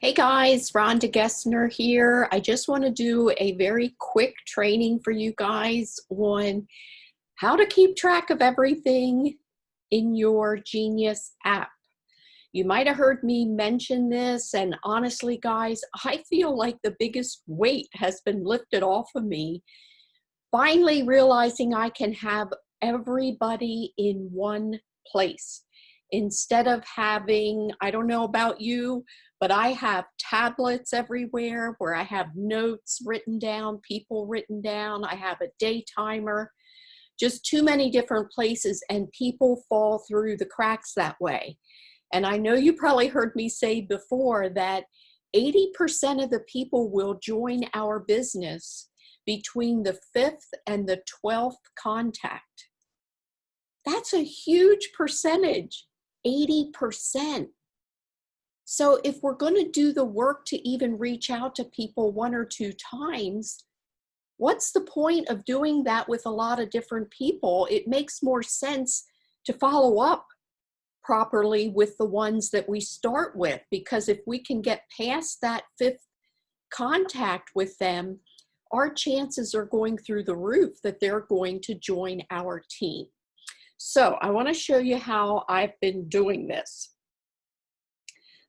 Hey guys, Rhonda Gessner here. I just want to do a very quick training for you guys on how to keep track of everything in your Genius app. You might have heard me mention this, and honestly, guys, I feel like the biggest weight has been lifted off of me. Finally realizing I can have everybody in one place instead of having, I don't know about you, but I have tablets everywhere where I have notes written down, people written down. I have a day timer, just too many different places, and people fall through the cracks that way. And I know you probably heard me say before that 80% of the people will join our business between the 5th and the 12th contact. That's a huge percentage, 80%. So if we're going to do the work to even reach out to people one or two times, what's the point of doing that with a lot of different people? It makes more sense to follow up properly with the ones that we start with, because if we can get past that 5th contact with them, our chances are going through the roof that they're going to join our team. So I want to show you how I've been doing this.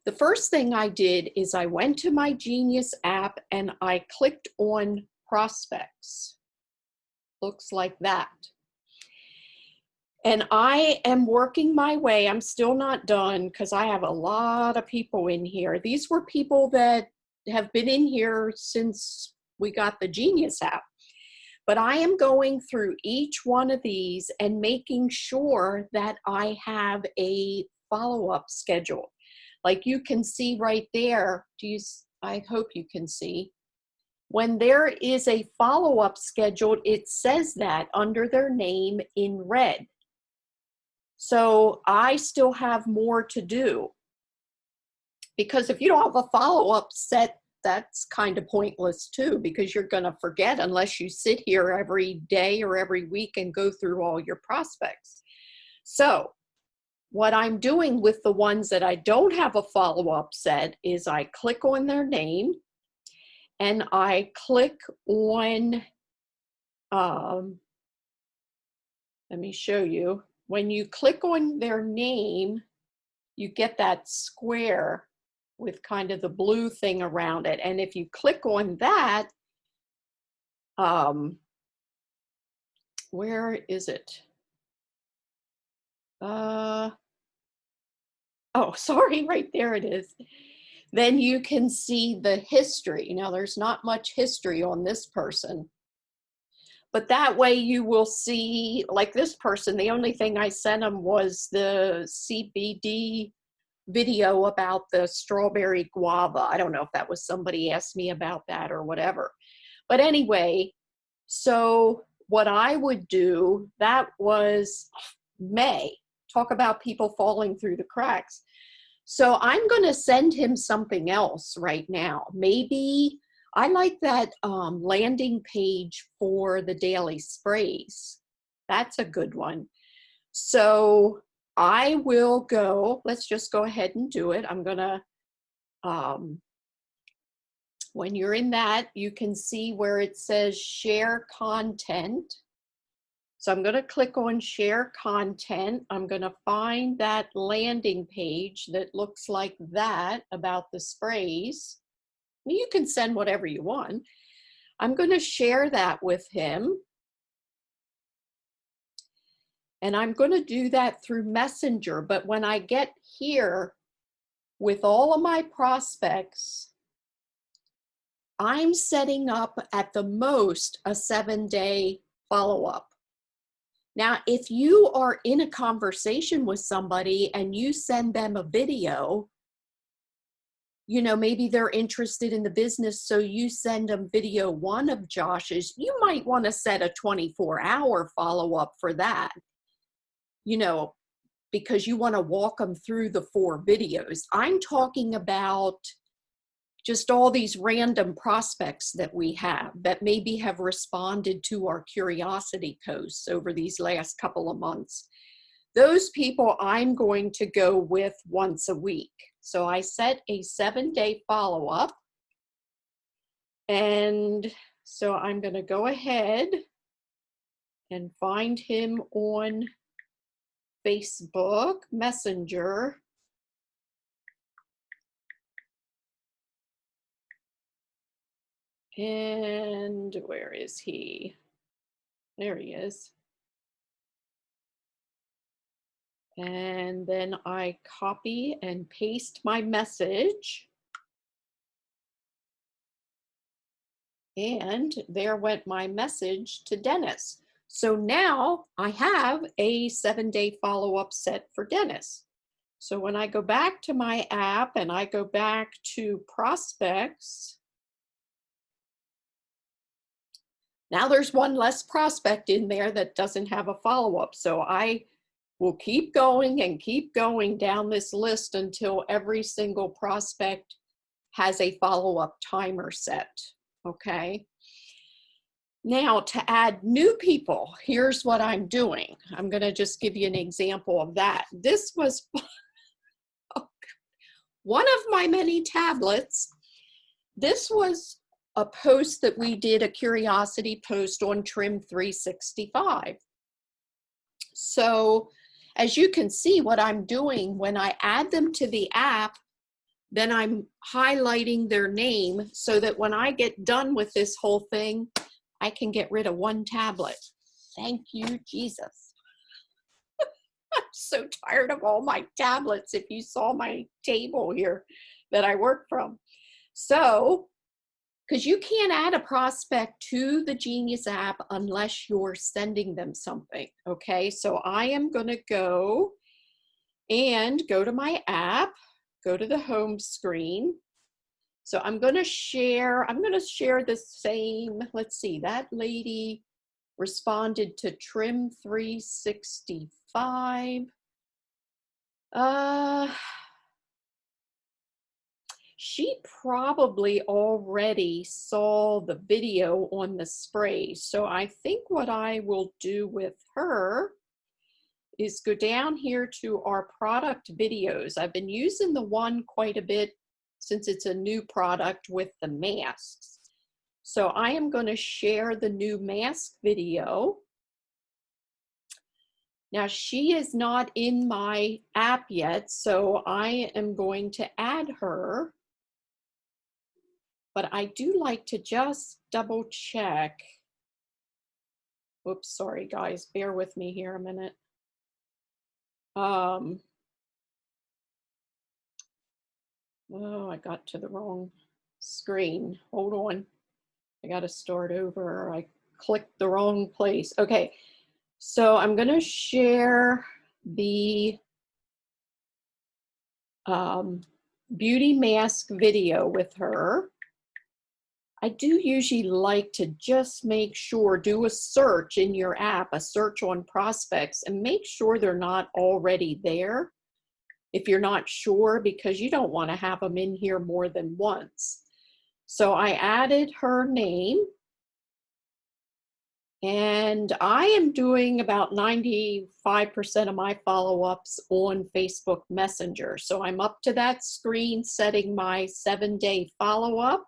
The first thing I did is I went to my Genius app and I clicked on prospects. Looks like that. And I am working my way. I'm still not done because I have a lot of people in here. These were people that have been in here since we got the Genius app. But I am going through each one of these and making sure that I have a follow-up schedule. Like you can see right there, I hope you can see, when there is a follow-up scheduled, it says that under their name in red. So I still have more to do, because if you don't have a follow-up set, that's kind of pointless too, because you're going to forget unless you sit here every day or every week and go through all your prospects. So what I'm doing with the ones that I don't have a follow-up set is I click on their name and I click on, let me show you. When you click on their name, you get that square with kind of the blue thing around it. And if you click on that, where is it? Oh, sorry, right there it is. Then you can see the history. Now there's not much history on this person, but that way you will see, like this person, the only thing I sent them was the CBD video about the strawberry guava. I don't know if that was somebody asked me about that or whatever. But anyway, so what I would do, that was May. Talk about people falling through the cracks. So I'm going to send him something else right now. Maybe I like that landing page for the daily sprays. That's a good one. So I will go, let's just go ahead and do it. I'm going to, when you're in that, you can see where it says share content. So I'm going to click on share content. I'm going to find that landing page that looks like that about the sprays. I mean, you can send whatever you want. I'm going to share that with him. And I'm going to do that through Messenger. But when I get here with all of my prospects, I'm setting up at the most a 7-day follow-up. Now, if you are in a conversation with somebody and you send them a video, you know, maybe they're interested in the business, so you send them video 1 of Josh's, you might want to set a 24-hour follow-up for that, you know, because you want to walk them through the 4 videos. I'm talking about just all these random prospects that we have that maybe have responded to our curiosity posts over these last couple of months. Those people I'm going to go with once a week. So I set a 7-day follow-up. And so I'm going to go ahead and find him on Facebook Messenger. And where is he? There he is. And then I copy and paste my message. And there went my message to Dennis. So now I have a 7-day follow-up set for Dennis. So when I go back to my app and I go back to prospects, now there's one less prospect in there that doesn't have a follow-up. So I will keep going and keep going down this list until every single prospect has a follow-up timer set, okay? Now to add new people, here's what I'm doing. I'm gonna just give you an example of that. This was one of my many tablets. This was a post that we did, a curiosity post on Trim 365. So as you can see, what I'm doing when I add them to the app, then I'm highlighting their name so that when I get done with this whole thing, I can get rid of one tablet. Thank you, Jesus. I'm so tired of all my tablets. If you saw my table here that I work from. So, because you can't add a prospect to the Genius app unless you're sending them something, okay? So I am gonna go to my app, go to the home screen. So I'm gonna share the same, let's see, that lady responded to Trim 365. She probably already saw the video on the spray. So I think what I will do with her is go down here to our product videos. I've been using the one quite a bit since it's a new product with the masks. So I am going to share the new mask video. Now she is not in my app yet, so I am going to add her. But I do like to just double check. Oops, sorry guys, bear with me here a minute. Oh, I got to the wrong screen. Hold on. I got to start over. I clicked the wrong place. Okay, so I'm going to share the beauty mask video with her. I do usually like to just make sure, do a search in your app, a search on prospects, and make sure they're not already there if you're not sure, because you don't want to have them in here more than once. So I added her name, and I am doing about 95% of my follow-ups on Facebook Messenger. So I'm up to that screen setting my 7-day follow-up.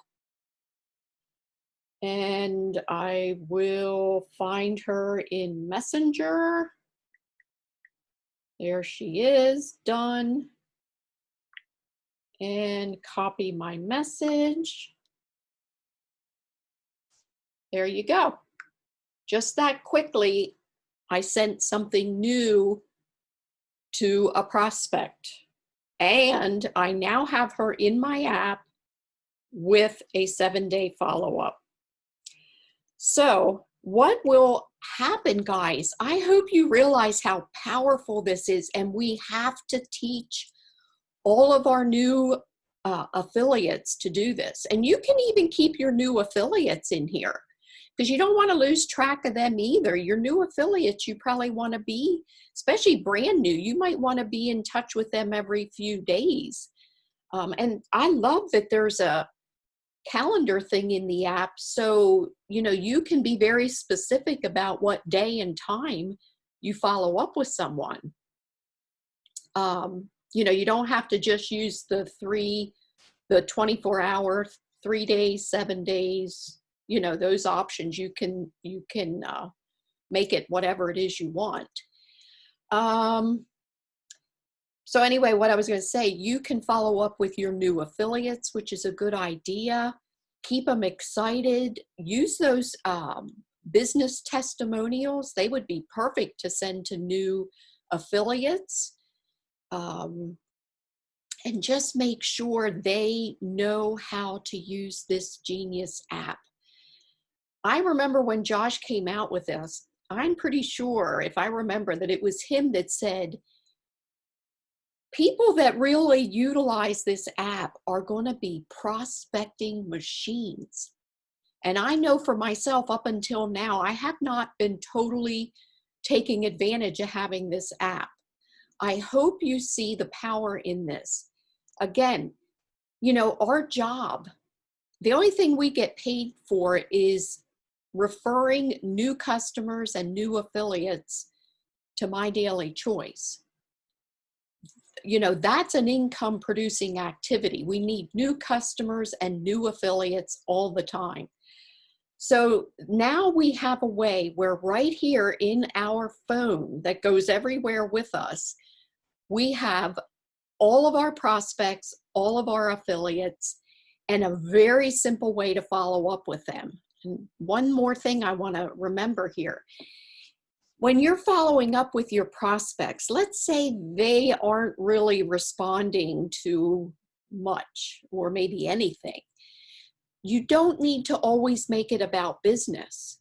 And I will find her in Messenger. There she is, done. And copy my message. There you go. Just that quickly, I sent something new to a prospect. And I now have her in my app with a 7-day follow-up. So what will happen, guys? I hope you realize how powerful this is, and we have to teach all of our new affiliates to do this. And you can even keep your new affiliates in here because you don't want to lose track of them either. Your new affiliates, you probably want to be, especially brand new, you might want to be in touch with them every few days. And I love that there's a calendar thing in the app, so you can be very specific about what day and time you follow up with someone. You know, you don't have to just use the 24 hour, 3 days, 7 days, you know, those options. You can make it whatever it is you want. So anyway, what I was going to say, you can follow up with your new affiliates, which is a good idea. Keep them excited. Use those business testimonials. They would be perfect to send to new affiliates. And just make sure they know how to use this Genius app. I remember when Josh came out with this, I'm pretty sure, if I remember, that it was him that said, people that really utilize this app are going to be prospecting machines. And I know for myself, up until now, I have not been totally taking advantage of having this app. I hope you see the power in this. Again, you know, our job, the only thing we get paid for is referring new customers and new affiliates to My Daily Choice. You know, that's an income producing activity. We need new customers and new affiliates all the time. So now we have a way where right here in our phone that goes everywhere with us, we have all of our prospects, all of our affiliates, and a very simple way to follow up with them. And one more thing I want to remember here. When you're following up with your prospects, let's say they aren't really responding to much or maybe anything. You don't need to always make it about business.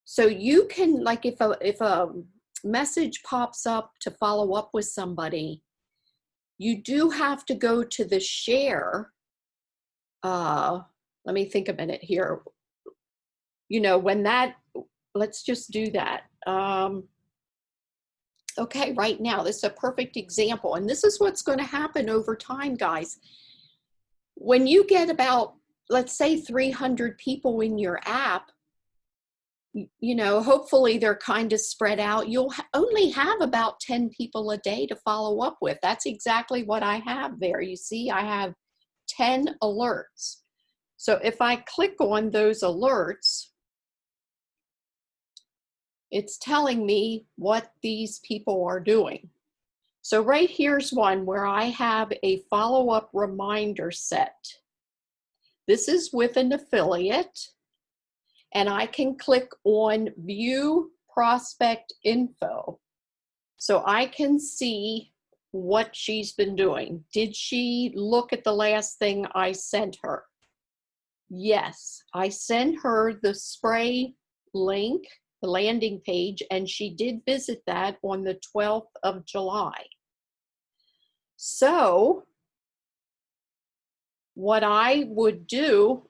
So you can, like, if a message pops up to follow up with somebody, you do have to go to the share. Let me think a minute here. You know, when that, let's just do that. Okay, right now, this is a perfect example. And this is what's going to happen over time, guys. When you get about, let's say, 300 people in your app, you know, hopefully they're kind of spread out. You'll only have about 10 people a day to follow up with. That's exactly what I have there. You see, I have 10 alerts. So if I click on those alerts, it's telling me what these people are doing. So right here's one where I have a follow-up reminder set. This is with an affiliate, and I can click on View Prospect Info. So I can see what she's been doing. Did she look at the last thing I sent her? Yes, I sent her the spray link, the landing page, and she did visit that on the 12th of July. So what I would do,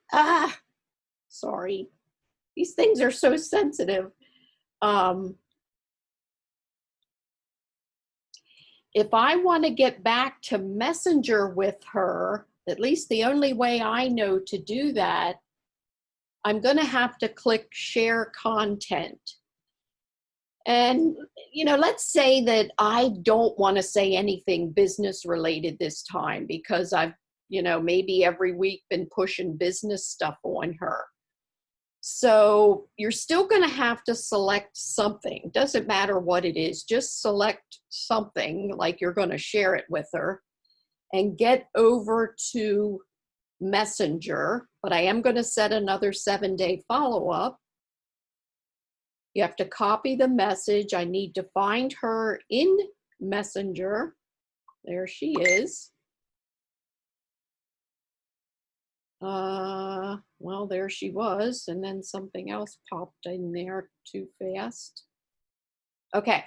sorry, these things are so sensitive. If I want to get back to Messenger with her, at least the only way I know to do that, I'm going to have to click Share Content. And, you know, let's say that I don't want to say anything business related this time because I've, you know, maybe every week been pushing business stuff on her. So you're still going to have to select something. Doesn't matter what it is. Just select something like you're going to share it with her and get over to Messenger. But I am going to set another 7-day follow-up. You have to copy the message. I need to find her in Messenger. There she is. Well, there she was, and then something else popped in there too fast. Okay,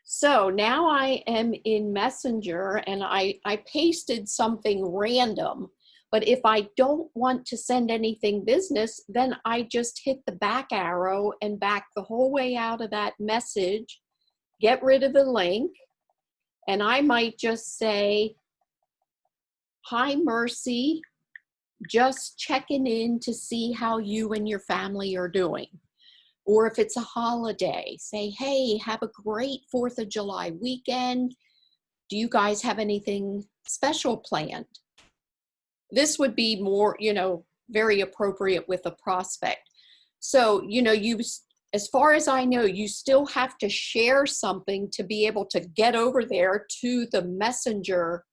so now I am in Messenger, and I pasted something random, but if I don't want to send anything business, then I just hit the back arrow and back the whole way out of that message, get rid of the link, and I might just say, "Hi, Mercy. Just checking in to see how you and your family are doing." Or if it's a holiday, say, "Hey, have a great 4th of July weekend. Do you guys have anything special planned? This would be more, very appropriate with a prospect. So, as far as I know, you still have to share something to be able to get over there to the messenger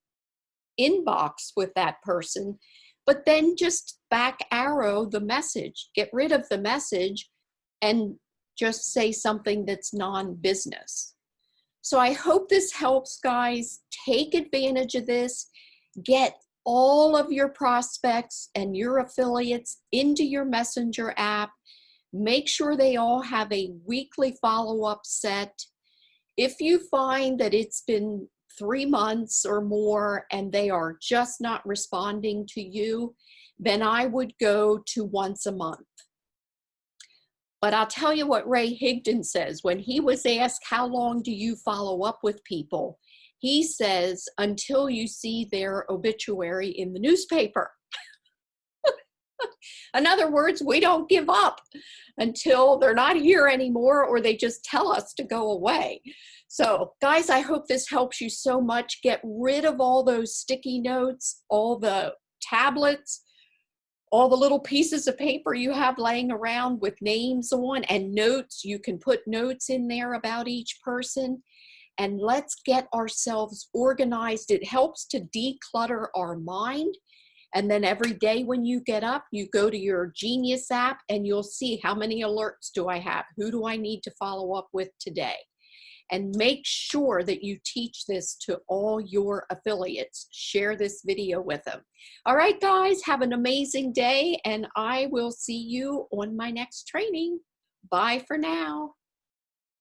inbox with that person, but then just back arrow the message, get rid of the message and just say something that's non-business. So I hope this helps, guys. Take advantage of this. Get all of your prospects and your affiliates into your messenger app. Make sure they all have a weekly follow-up set. If you find that it's been 3 months or more and they are just not responding to you, then I would go to once a month. But I'll tell you what Ray Higdon says. When he was asked, how long do you follow up with people? He says, until you see their obituary in the newspaper. In other words, we don't give up until they're not here anymore or they just tell us to go away. So guys, I hope this helps you so much. Get rid of all those sticky notes, all the tablets, all the little pieces of paper you have laying around with names on and notes. You can put notes in there about each person. And let's get ourselves organized. It helps to declutter our mind. And then every day when you get up, you go to your Genius app and you'll see how many alerts do I have? Who do I need to follow up with today? And make sure that you teach this to all your affiliates. Share this video with them. All right, guys, have an amazing day, and I will see you on my next training. Bye for now.